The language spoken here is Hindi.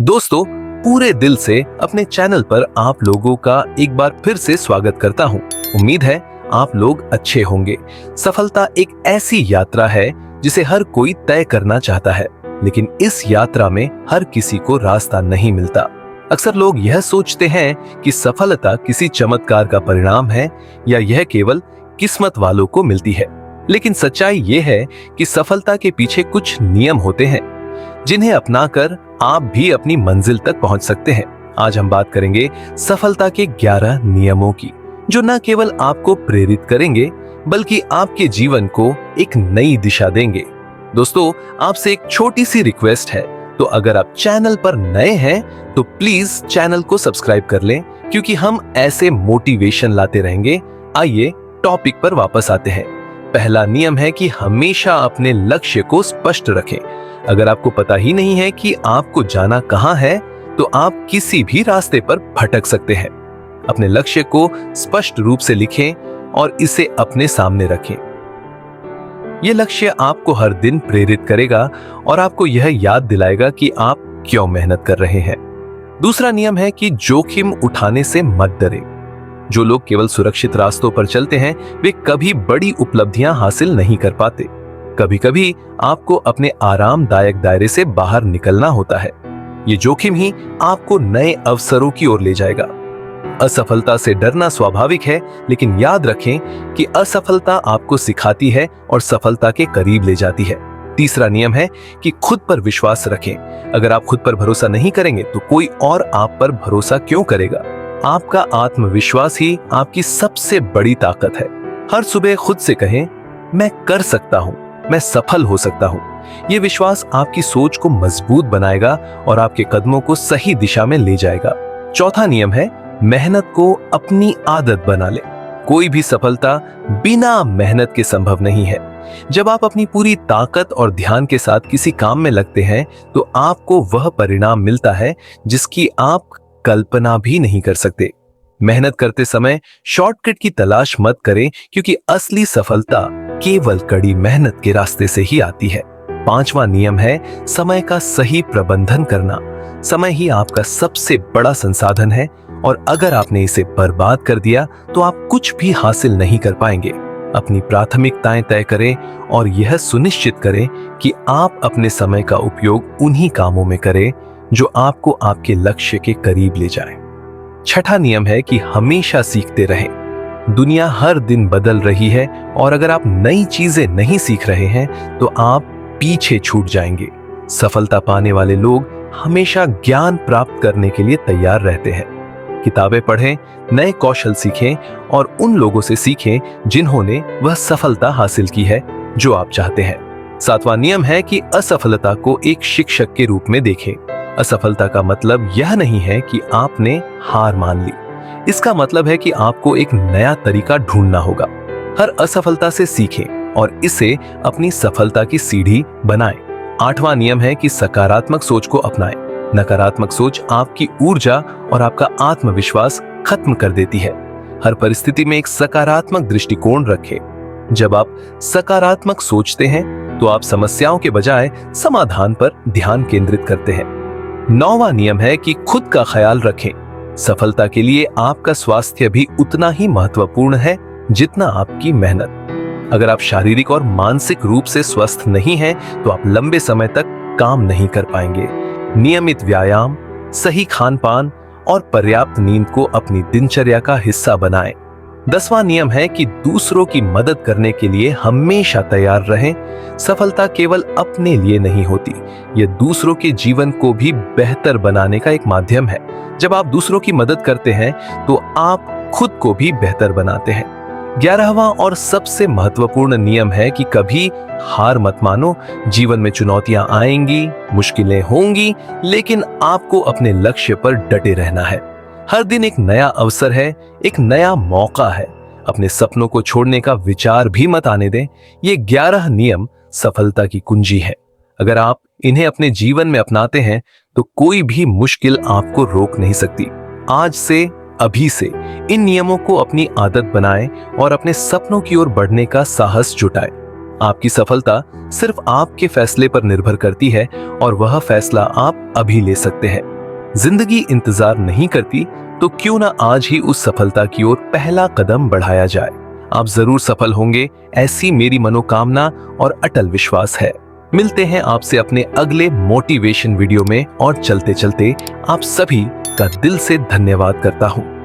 दोस्तों, पूरे दिल से अपने चैनल पर आप लोगों का एक बार फिर से स्वागत करता हूं। उम्मीद है आप लोग अच्छे होंगे। सफलता एक ऐसी यात्रा है जिसे हर कोई तय करना चाहता है, लेकिन इस यात्रा में हर किसी को रास्ता नहीं मिलता। अक्सर लोग यह सोचते हैं कि सफलता किसी चमत्कार का परिणाम है या यह केवल किस्मत वालों को मिलती है। लेकिन सच्चाई यह है कि सफलता के पीछे कुछ नियम होते हैं जिन्हें अपनाकर आप भी अपनी मंजिल तक पहुंच सकते हैं। आज हम बात करेंगे सफलता के 11 नियमों की, जो न केवल आपको प्रेरित करेंगे बल्कि आपके जीवन को एक नई दिशा देंगे। दोस्तों, आपसे एक छोटी सी रिक्वेस्ट है, तो अगर आप चैनल पर नए हैं तो प्लीज चैनल को सब्सक्राइब कर लें, क्योंकि हम ऐसे मोटिवेशन लाते रहेंगे। आइए टॉपिक पर वापस आते हैं। पहला नियम है कि हमेशा अपने लक्ष्य को स्पष्ट रखें। अगर आपको पता ही नहीं है कि आपको जाना कहां है, तो आप किसी भी रास्ते पर भटक सकते हैं। अपने लक्ष्य को स्पष्ट रूप से लिखें और इसे अपने सामने रखें। यह लक्ष्य आपको हर दिन प्रेरित करेगा और आपको यह याद दिलाएगा कि आप क्यों मेहनत कर रहे हैं। दूसरा नियम है कि जोखिम उठाने से मत डरें। जो लोग केवल सुरक्षित रास्तों पर चलते हैं, वे कभी बड़ी उपलब्धियां हासिल नहीं कर पाते। कभी कभी आपको अपने आरामदायक दायरे से बाहर निकलना होता है। ये जोखिम ही आपको नए अवसरों की ओर ले जाएगा। असफलता से डरना स्वाभाविक है, लेकिन याद रखें कि असफलता आपको सिखाती है और सफलता के करीब ले जाती है। तीसरा नियम है कि खुद पर विश्वास रखें। अगर आप खुद पर भरोसा नहीं करेंगे तो कोई और आप पर भरोसा क्यों करेगा। आपका आत्मविश्वास ही आपकी सबसे बड़ी ताकत है। हर सुबह खुद से कहें, मैं कर सकता हूं, मैं सफल हो सकता हूं। यह विश्वास आपकी सोच को मजबूत बनाएगा और आपके कदमों को सही दिशा में ले जाएगा। चौथा नियम है, मेहनत को अपनी आदत बना ले। कोई भी सफलता बिना मेहनत के संभव नहीं है। जब आप अपनी पूरी ताकत और ध्यान के साथ किसी काम में लगते हैं, तो आपको वह परिणाम मिलता है जिसकी आप कल्पना भी नहीं कर सकते। मेहनत करते समय शॉर्टकट की तलाश मत करें, क्योंकि असली सफलता केवल कड़ी मेहनत के रास्ते से ही आती है। पांचवा नियम है समय का सही प्रबंधन करना। समय ही आपका सबसे बड़ा संसाधन है, और अगर आपने इसे बर्बाद कर दिया तो आप कुछ भी हासिल नहीं कर पाएंगे। अपनी प्राथमिकताएं तय करें और यह सुनिश्चित करें कि आप अपने समय का उपयोग उन्हीं कामों में करें जो आपको आपके लक्ष्य के करीब ले जाए। छठा नियम है कि हमेशा सीखते रहें। दुनिया हर दिन बदल रही है, और अगर आप नई चीजें नहीं सीख रहे हैं तो आप पीछे छूट जाएंगे। सफलता पाने वाले लोग हमेशा ज्ञान प्राप्त करने के लिए तैयार रहते हैं। किताबें पढ़ें, नए कौशल सीखें और उन लोगों से सीखें जिन्होंने वह सफलता हासिल की है जो आप चाहते हैं। सातवां नियम है कि असफलता को एक शिक्षक के रूप में देखें। असफलता का मतलब यह नहीं है कि आपने हार मान ली। इसका मतलब है कि आपको एक नया तरीका ढूंढना होगा। हर असफलता से सीखें और इसे अपनी सफलता की सीढ़ी बनाएं। आठवां नियम है कि सकारात्मक सोच को अपनाएं। नकारात्मक सोच आपकी ऊर्जा और आपका आत्मविश्वास खत्म कर देती है। हर परिस्थिति में एक सकारात्मक दृष्टिकोण रखें। जब आप सकारात्मक सोचते हैं तो आप समस्याओं के बजाय समाधान पर ध्यान केंद्रित करते हैं। नौवां नियम है कि खुद का ख्याल रखें। सफलता के लिए आपका स्वास्थ्य भी उतना ही महत्वपूर्ण है जितना आपकी मेहनत। अगर आप शारीरिक और मानसिक रूप से स्वस्थ नहीं हैं, तो आप लंबे समय तक काम नहीं कर पाएंगे। नियमित व्यायाम, सही खान-पान और पर्याप्त नींद को अपनी दिनचर्या का हिस्सा बनाएं। 10वां नियम है कि दूसरों की मदद करने के लिए हमेशा तैयार रहें। सफलता केवल अपने लिए नहीं होती, यह दूसरों के जीवन को भी बेहतर बनाने का एक माध्यम है। जब आप दूसरों की मदद करते हैं तो आप खुद को भी बेहतर बनाते हैं। 11वां और सबसे महत्वपूर्ण नियम है कि कभी हार मत मानो। जीवन में चुनौतियां आएंगी, मुश्किलें होंगी, लेकिन आपको अपने लक्ष्य पर डटे रहना है। हर दिन एक नया अवसर है, एक नया मौका है। अपने सपनों को छोड़ने का विचार भी मत आने दें। ये 11 नियम सफलता की कुंजी है। अगर आप इन्हें अपने जीवन में अपनाते हैं तो कोई भी मुश्किल आपको रोक नहीं सकती। आज से, अभी से इन नियमों को अपनी आदत बनाएं और अपने सपनों की ओर बढ़ने का साहस जुटाएं। आपकी सफलता सिर्फ आपके फैसले पर निर्भर करती है और वह फैसला आप अभी ले सकते हैं। जिंदगी इंतजार नहीं करती, तो क्यों ना आज ही उस सफलता की ओर पहला कदम बढ़ाया जाए। आप जरूर सफल होंगे, ऐसी मेरी मनोकामना और अटल विश्वास है। मिलते हैं आपसे अपने अगले मोटिवेशन वीडियो में, और चलते चलते आप सभी का दिल से धन्यवाद करता हूं।